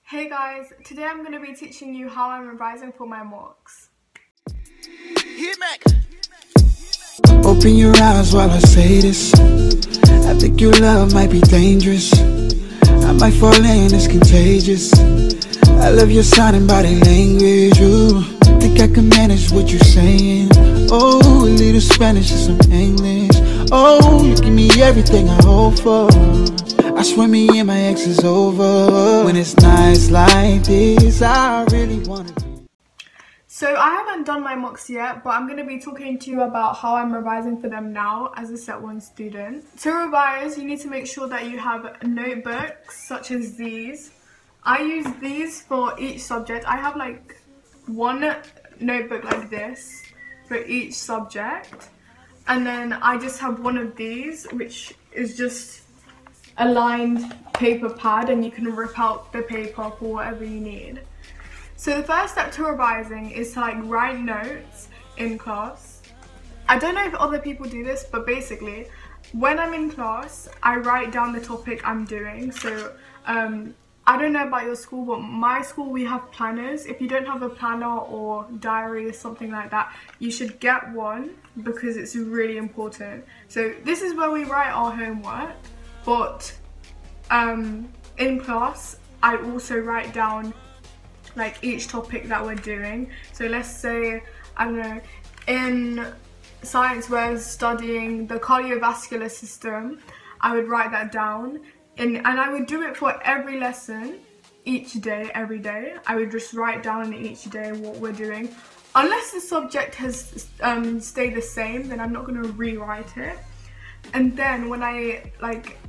Hey guys, today I'm going to be teaching you how I'm revising for my mocks. Open your eyes while I say this. I think your love might be dangerous. I might fall in, it's contagious. I love your sound and body language. Ooh, think I can manage what you're saying. Oh, a little Spanish and some English. Oh, you give me everything I hope for. I swear me and my ex is over. When it's nights like this, I really wanna be. So I haven't done my mocks yet, but I'm going to be talking to you about how I'm revising for them now as a Set 1 student. To revise, you need to make sure that you have notebooks such as these. I use these for each subject. I have like one notebook like this for each subject. And then I just have one of these, which is just a lined paper pad, and you can rip out the paper for whatever you need. So the first step to revising is to write notes in class. I don't know if other people do this, but basically when I'm in class I write down the topic I'm doing. So I don't know about your school, but my school we have planners. If you don't have a planner or diary or something like that, you should get one because it's really important. So this is where we write our homework, but in class I also write down each topic that we're doing. So let's say, I don't know, in science we're studying the cardiovascular system, I would write that down and I would do it for every lesson, each day, every day. I would just write down each day what we're doing. Unless the subject has stayed the same, then I'm not going to rewrite it. And then when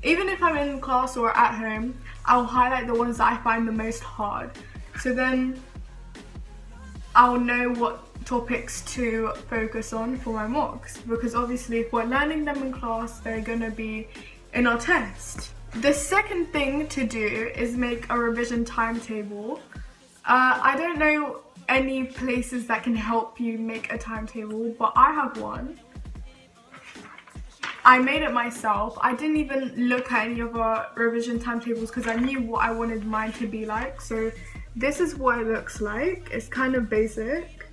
even if I'm in class or at home, I'll highlight the ones that I find the most hard. So then I'll know what topics to focus on for my mocks, because obviously if we're learning them in class, they're going to be in our test. The second thing to do is make a revision timetable. I don't know any places that can help you make a timetable, but I have one. I made it myself. I didn't even look at any of our revision timetables because I knew what I wanted mine to be like. So this is what it looks like. It's kind of basic,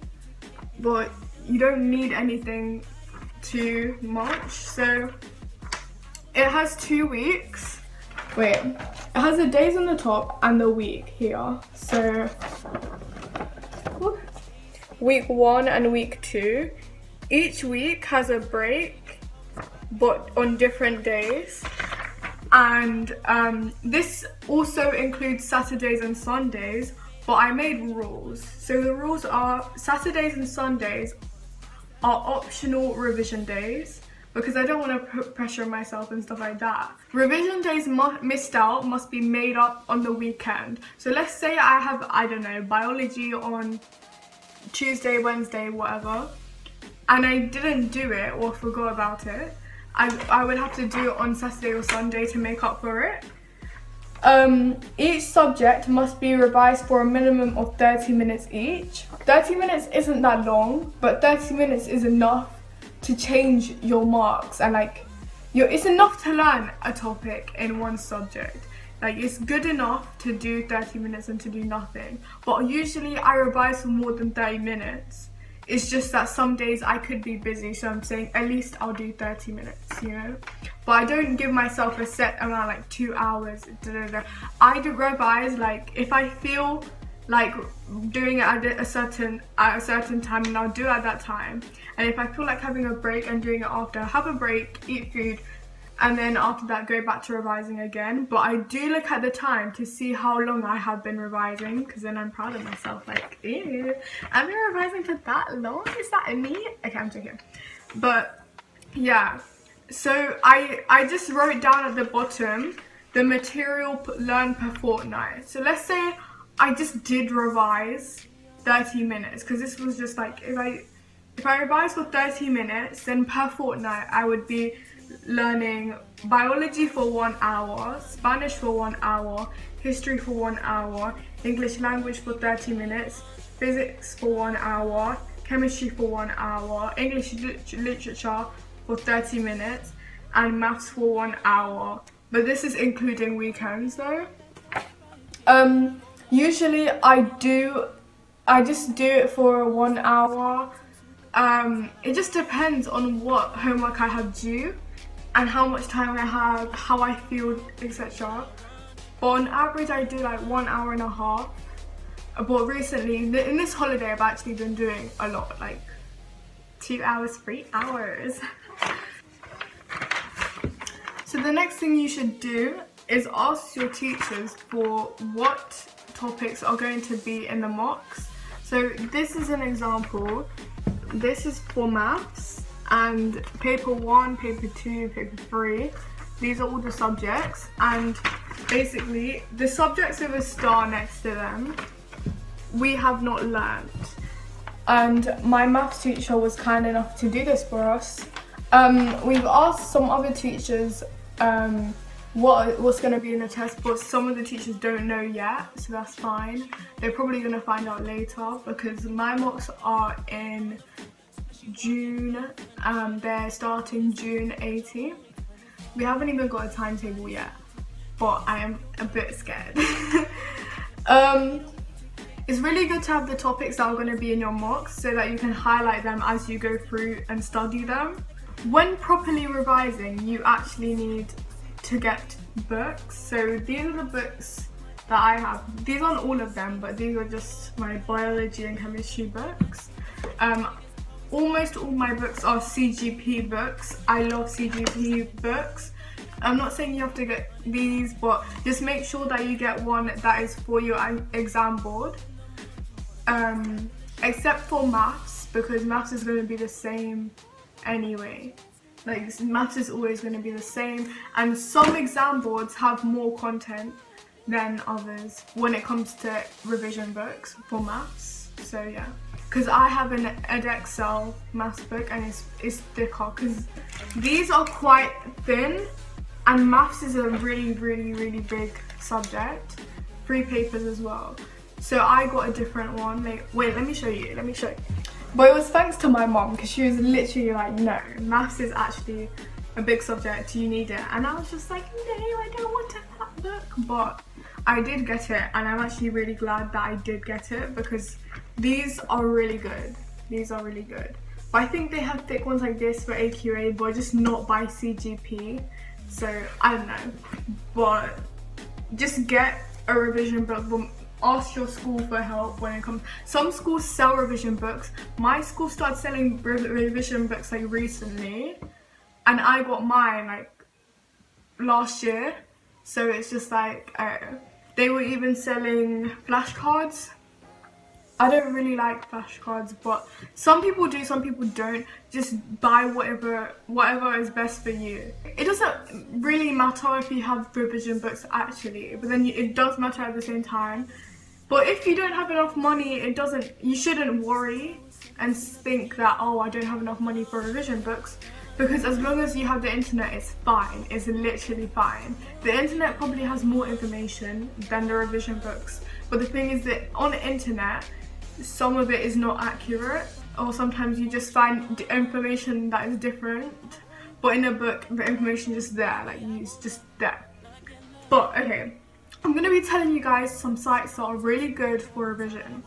but you don't need anything too much. So it has 2 weeks. Wait, it has the days on the top and the week here. So week 1 and week 2. Each week has a break, but on different days. And this also includes Saturdays and Sundays, but I made rules. So the rules are Saturdays and Sundays are optional revision days, because I don't want to put pressure on myself and stuff like that. Revision days missed out must be made up on the weekend. So let's say I have, I don't know, biology on Tuesday, Wednesday, whatever, and I didn't do it or forgot about it. I would have to do it on Saturday or Sunday to make up for it. Each subject must be revised for a minimum of 30 minutes each. 30 minutes isn't that long, but 30 minutes is enough to change your marks, and it's enough to learn a topic in one subject. It's good enough to do 30 minutes and to do nothing. But usually I revise for more than 30 minutes. It's just that some days I could be busy, so I'm saying at least I'll do 30 minutes, you know? But I don't give myself a set amount, 2 hours, I do revise, if I feel like doing it at a certain time, and I'll do it at that time. And if I feel like having a break and doing it after, have a break, eat food, and then after that go back to revising again. But I do look at the time to see how long I have been revising, because then I'm proud of myself, ew, I've been revising for that long, is that me? Okay, I'm joking. But yeah, so I just wrote down at the bottom the material learned per fortnight. So let's say I just did revise 30 minutes, because this was just if I revise for 30 minutes, then per fortnight I would be learning biology for 1 hour, Spanish for 1 hour, history for 1 hour, English language for 30 minutes, physics for 1 hour, chemistry for 1 hour, English literature for 30 minutes, and maths for 1 hour. But this is including weekends though. Usually I just do it for 1 hour. It just depends on what homework I have due and how much time I have, how I feel, etc. But on average I do like 1 hour and a half. But recently, in this holiday, I've actually been doing a lot, like 2 hours, 3 hours. So the next thing you should do is ask your teachers for what topics are going to be in the mocks. So this is an example. This is for maths and paper 1, paper 2, paper 3. These are all the subjects, and basically the subjects with a star next to them we have not learned. And my maths teacher was kind enough to do this for us. We've asked some other teachers what's going to be in the test, but some of the teachers don't know yet, so that's fine. They're probably going to find out later because my mocks are in June. They're starting June 18th. We haven't even got a timetable yet, but I am a bit scared. It's really good to have the topics that are going to be in your mocks so that you can highlight them as you go through and study them. When properly revising, you actually need to get books. So these are the books that I have. These aren't all of them, but these are just my biology and chemistry books. Almost all my books are CGP books. I love CGP books. I'm not saying you have to get these, but just make sure that you get one that is for your exam board. Except for maths, because maths is going to be the same anyway. Like, maths is always going to be the same, and some exam boards have more content than others when it comes to revision books for maths. So yeah, because I have an Edexcel maths book and it's thicker, because these are quite thin and maths is a really big subject. 3 papers as well. So I got a different one. Like, wait, let me show you. But it was thanks to my mom, because she was literally like, no, maths is actually a big subject, you need it. And I was just like, no, I don't want that book. But I did get it, and I'm actually really glad that I did get it, because these are really good. These are really good. But I think they have thick ones like this for AQA, but just not by CGP. So I don't know. But just get a revision book. But ask your school for help when it comes. Some schools sell revision books. My school started selling revision books like recently, and I got mine like last year. So it's just like, they were even selling flashcards. I don't really like flashcards, but some people do, some people don't. Just buy whatever is best for you. It doesn't really matter if you have revision books actually, but then it does matter at the same time. But if you don't have enough money, you shouldn't worry and think that, oh, I don't have enough money for revision books, because as long as you have the internet, it's fine. It's literally fine. The internet probably has more information than the revision books, but the thing is that on the internet, some of it is not accurate, or sometimes you just find the information that is different, but in a book the information is just there, like it's just there. But okay, I'm going to be telling you guys some sites that are really good for revision.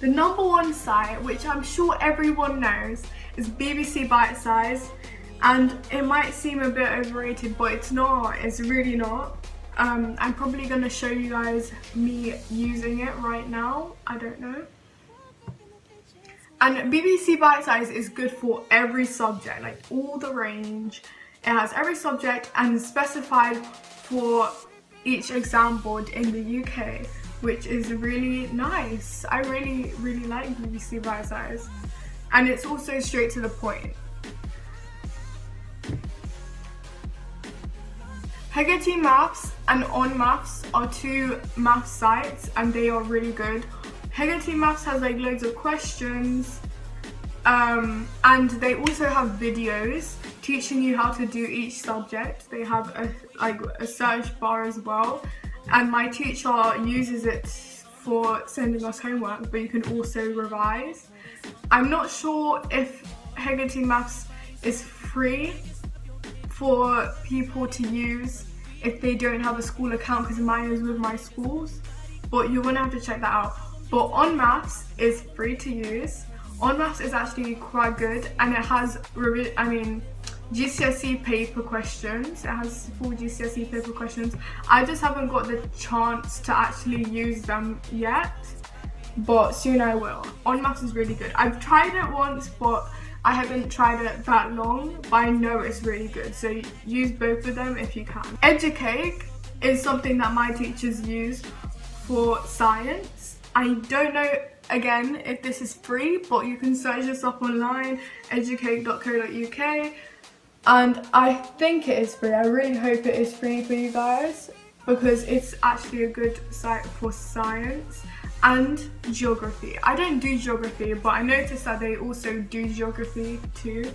The #1 site, which I'm sure everyone knows, is BBC Bitesize, and it might seem a bit overrated, but it's not. It's really not. I'm probably going to show you guys me using it right now. I don't know. And BBC Bitesize is good for every subject, like all the range. It has every subject and is specified for each exam board in the UK, which is really nice. I really like BBC Bitesize, and it's also straight to the point. Hegarty Maths and On Maths are 2 maths sites, and they are really good. Hegarty Maths has like loads of questions, and they also have videos teaching you how to do each subject. They have a search bar as well, and my teacher uses it for sending us homework, but you can also revise. I'm not sure if Hegarty Maths is free for people to use if they don't have a school account, because mine is with my schools. but you're gonna have to check that out. But On Maths is free to use. On Maths is actually quite good, and it has GCSE paper questions. It has full GCSE paper questions. I just haven't got the chance to actually use them yet, but soon I will. On Maths is really good. I've tried it once, but I haven't tried it that long, but I know it's really good. So use both of them if you can. Educate is something that my teachers use for science. I don't know, again, if this is free, but you can search this up online, educate.co.uk. And I think it is free. I really hope it is free for you guys, because it's actually a good site for science and geography. I don't do geography, but I noticed that they also do geography too.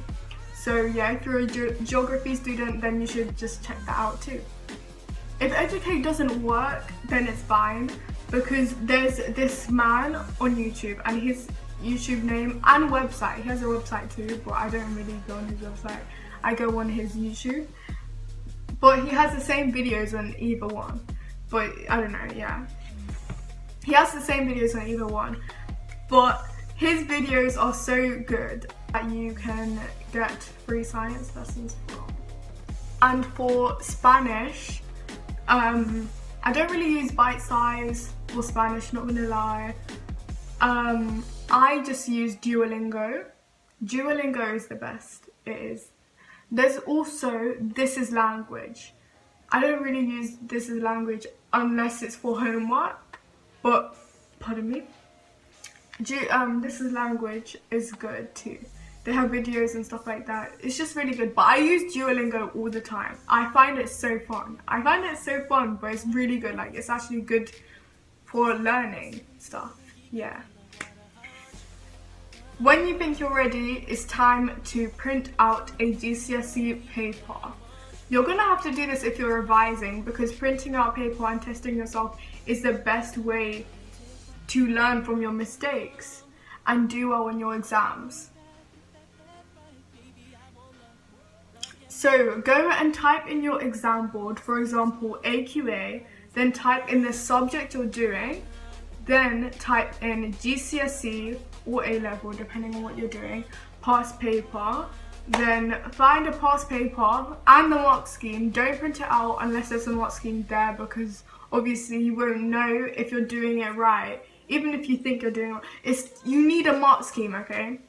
So yeah, if you're a geography student, then you should just check that out too. If Educate doesn't work, then it's fine, because there's this man on YouTube, and his YouTube name and website, he has a website too, but I don't really go on his website. I go on his YouTube, but he has the same videos on either one, but I don't know, yeah. He has the same videos on either one, but his videos are so good that you can get free science lessons from. And for Spanish, I don't really use Bite Size for Spanish, not gonna lie. I just use Duolingo. Duolingo is the best, it is. There's also This Is Language. I don't really use This Is Language unless it's for homework, but, pardon me. This Is Language is good too. They have videos and stuff like that. It's just really good, but I use Duolingo all the time. I find it so fun. But it's really good. Like, it's actually good for learning stuff, yeah. When you think you're ready, it's time to print out a GCSE paper. You're gonna have to do this if you're revising, because printing out paper and testing yourself is the best way to learn from your mistakes and do well on your exams. So go and type in your exam board, for example, AQA, then type in the subject you're doing, then type in GCSE or A-level, depending on what you're doing, past paper, then find a past paper and the mark scheme. Don't print it out unless there's a mark scheme there, because obviously you won't know if you're doing it right, even if you think you're doing it. You need a mark scheme, okay?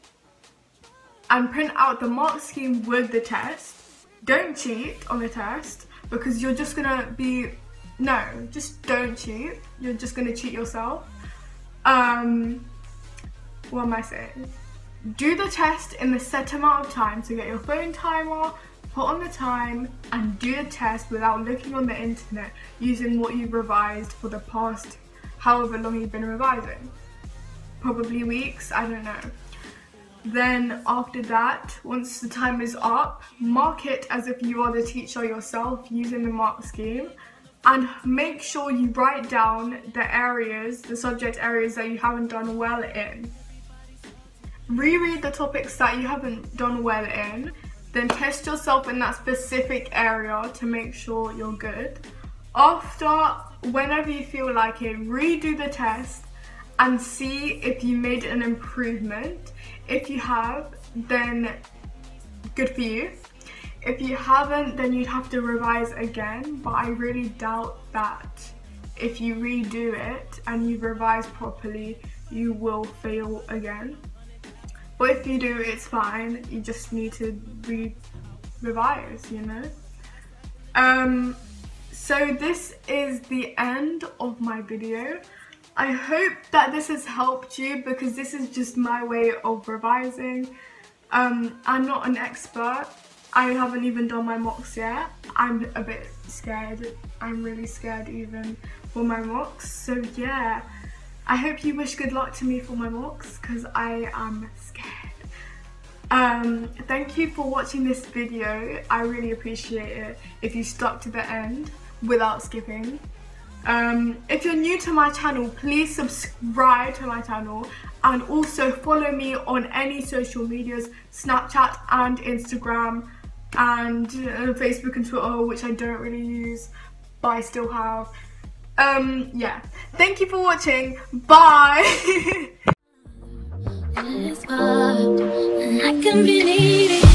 And print out the mark scheme with the test. Don't cheat on the test, because you're just gonna be, no, just don't cheat. You're just gonna cheat yourself. What am I saying? Do the test in the set amount of time, so get your phone timer, put on the time, and do the test without looking on the internet, using what you've revised for the past however long you've been revising. Probably weeks, I don't know. Then after that, once the time is up, mark it as if you are the teacher yourself using the mark scheme, and make sure you write down the areas, the subject areas that you haven't done well in. Reread the topics that you haven't done well in, then test yourself in that specific area to make sure you're good. After, whenever you feel like it, redo the test and see if you made an improvement. If you have, then good for you. If you haven't, then you'd have to revise again, but I really doubt that if you redo it and you revise properly, you will fail again. But if you do, it's fine. You just need to revise, you know? So this is the end of my video. I hope that this has helped you, because this is just my way of revising. I'm not an expert. I haven't even done my mocks yet. I'm a bit scared. I'm really scared even for my mocks. So yeah, I hope you wish good luck to me for my mocks, because I am scared. Thank you for watching this video. I really appreciate it if you stuck to the end without skipping. If you're new to my channel, please subscribe to my channel, and also follow me on any social medias, Snapchat and Instagram, and Facebook and Twitter, which I don't really use but I still have. yeah, thank you for watching. Bye. I can be needy.